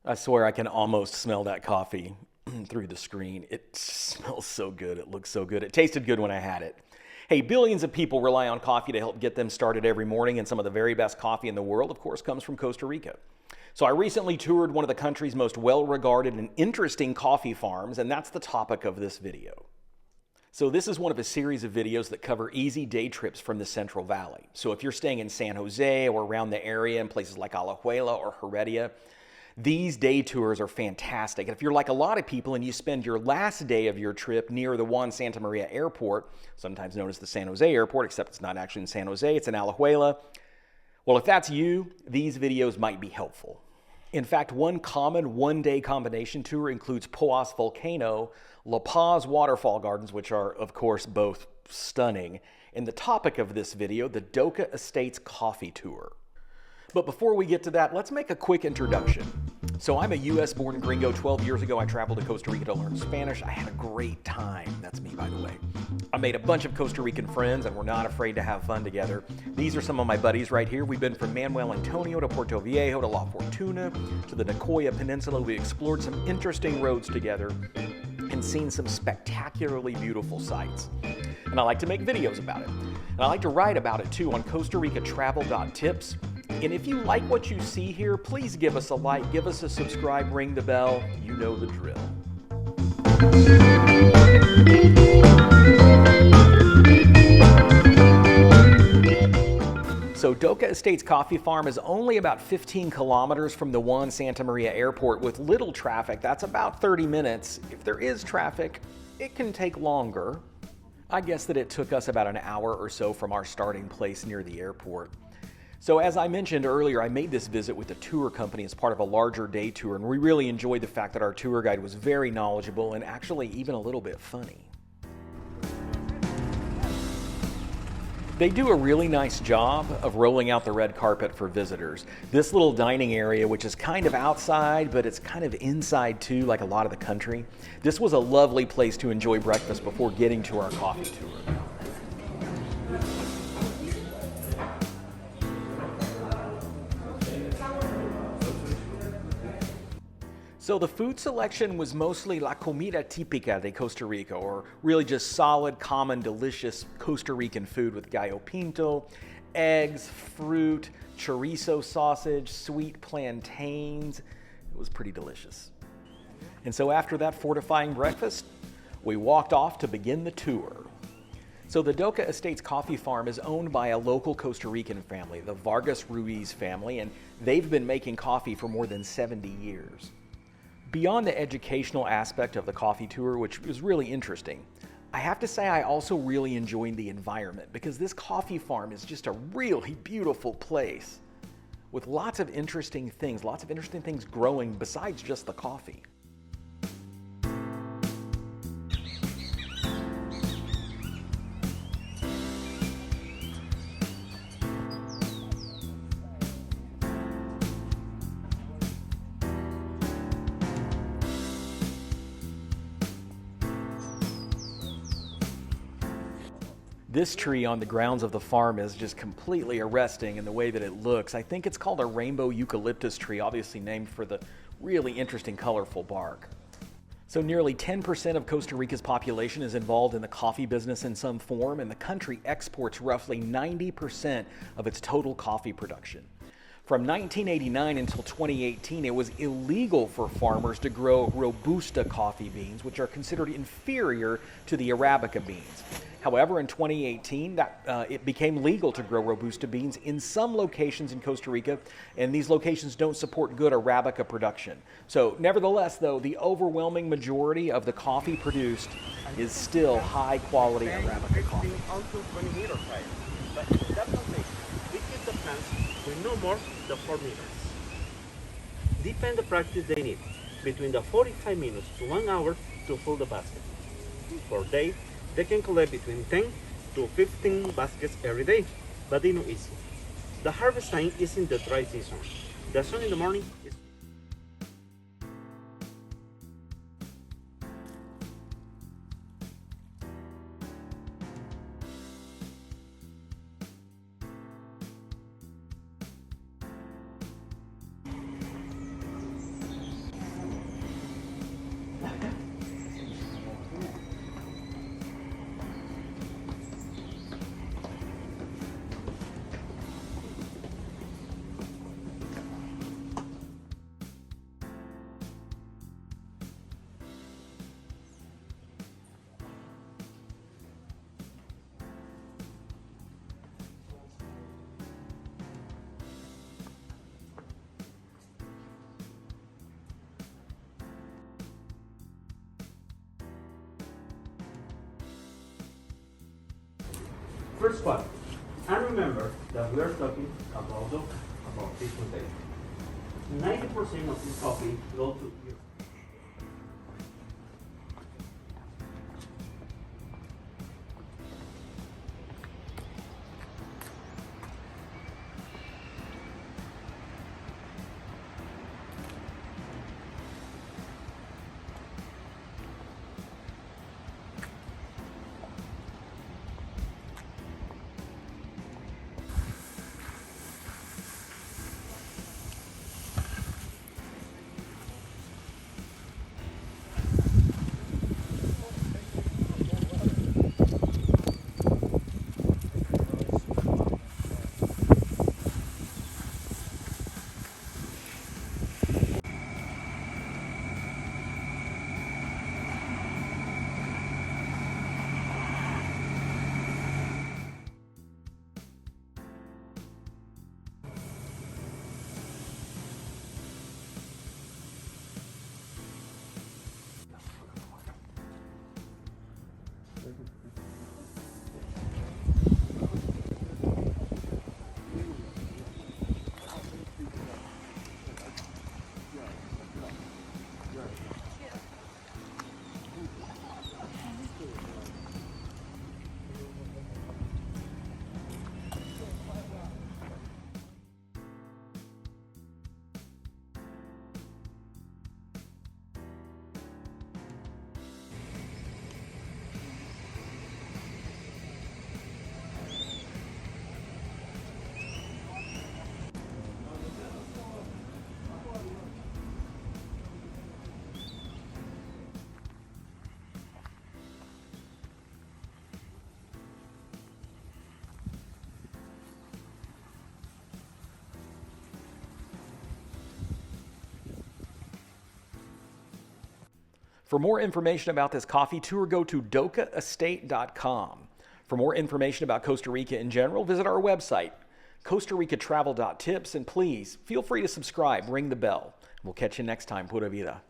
I swear I can almost smell that coffee through the screen. It smells so good. It looks so good. It tasted good when I had it. Hey, billions of people rely on coffee to help get them started every morning, and some of the very best coffee in the world, of course, comes from Costa Rica. So I recently toured one of the country's most well-regarded and interesting coffee farms, and that's the topic of this video. So this is one of a series of videos that cover easy day trips from the Central Valley. So if you're staying in San Jose or around the area in places like Alajuela or Heredia, these day tours are fantastic. And if you're like a lot of people and you spend your last day of your trip near the Juan Santa Maria Airport, sometimes known as the San Jose Airport, except it's not actually in San Jose, it's in Alajuela. Well, if that's you, these videos might be helpful. In fact, one common one-day combination tour includes Poas Volcano, La Paz Waterfall Gardens, which are, of course, both stunning, and the topic of this video, the Doka Estates Coffee Tour. But before we get to that, let's make a quick introduction. So I'm a US-born gringo. 12 years ago, I traveled to Costa Rica to learn Spanish. I had a great time. That's me, by the way. I made a bunch of Costa Rican friends, and we're not afraid to have fun together. These are some of my buddies right here. We've been from Manuel Antonio to Puerto Viejo to La Fortuna to the Nicoya Peninsula. We explored some interesting roads together and seen some spectacularly beautiful sights. And I like to make videos about it. And I like to write about it, too, on CostaRicaTravel.tips. And if you like what you see here, please give us a like, give us a subscribe, ring the bell. You know the drill. So Doka Estates Coffee Farm is only about 15 kilometers from the Juan Santa Maria Airport with little traffic. That's about 30 minutes. If there is traffic, it can take longer. I guess that it took us about an hour or so from our starting place near the airport. So as I mentioned earlier, I made this visit with the tour company as part of a larger day tour, and we really enjoyed the fact that our tour guide was very knowledgeable and actually even a little bit funny. They do a really nice job of rolling out the red carpet for visitors. This little dining area, which is kind of outside, but it's kind of inside too, like a lot of the country. This was a lovely place to enjoy breakfast before getting to our coffee tour. So the food selection was mostly la comida típica de Costa Rica, or really just solid, common, delicious Costa Rican food with gallo pinto, eggs, fruit, chorizo sausage, sweet plantains. It was pretty delicious. And so after that fortifying breakfast, we walked off to begin the tour. So the Doka Estates Coffee Farm is owned by a local Costa Rican family, the Vargas Ruiz family, and they've been making coffee for more than 70 years. Beyond the educational aspect of the coffee tour, which was really interesting, I have to say I also really enjoyed the environment because this coffee farm is just a really beautiful place with lots of interesting things growing besides just the coffee. This tree on the grounds of the farm is just completely arresting in the way that it looks. I think it's called a rainbow eucalyptus tree, obviously named for the really interesting, colorful bark. So nearly 10% of Costa Rica's population is involved in the coffee business in some form, and the country exports roughly 90% of its total coffee production. From 1989 until 2018, it was illegal for farmers to grow Robusta coffee beans, which are considered inferior to the Arabica beans. However, in 2018, it became legal to grow Robusta beans in some locations in Costa Rica, and these locations don't support good Arabica production. So nevertheless, though, the overwhelming majority of the coffee produced is still high-quality Arabica coffee. But that's not it. We keep the plants with no more than 4 meters. Depend the practice they need, between the 45 minutes to 1 hour to fill the basket. Per day, they can collect between 10 to 15 baskets every day, but they know easy. The harvest time is in the dry season. The sun in the morning is First part. And remember that we are talking about Doka, about this container. 90% of this coffee goes to Europe. For more information about this coffee tour, go to DokaEstate.com. For more information about Costa Rica in general, visit our website, CostaRicaTravel.tips, and please feel free to subscribe, ring the bell. We'll catch you next time. Pura vida.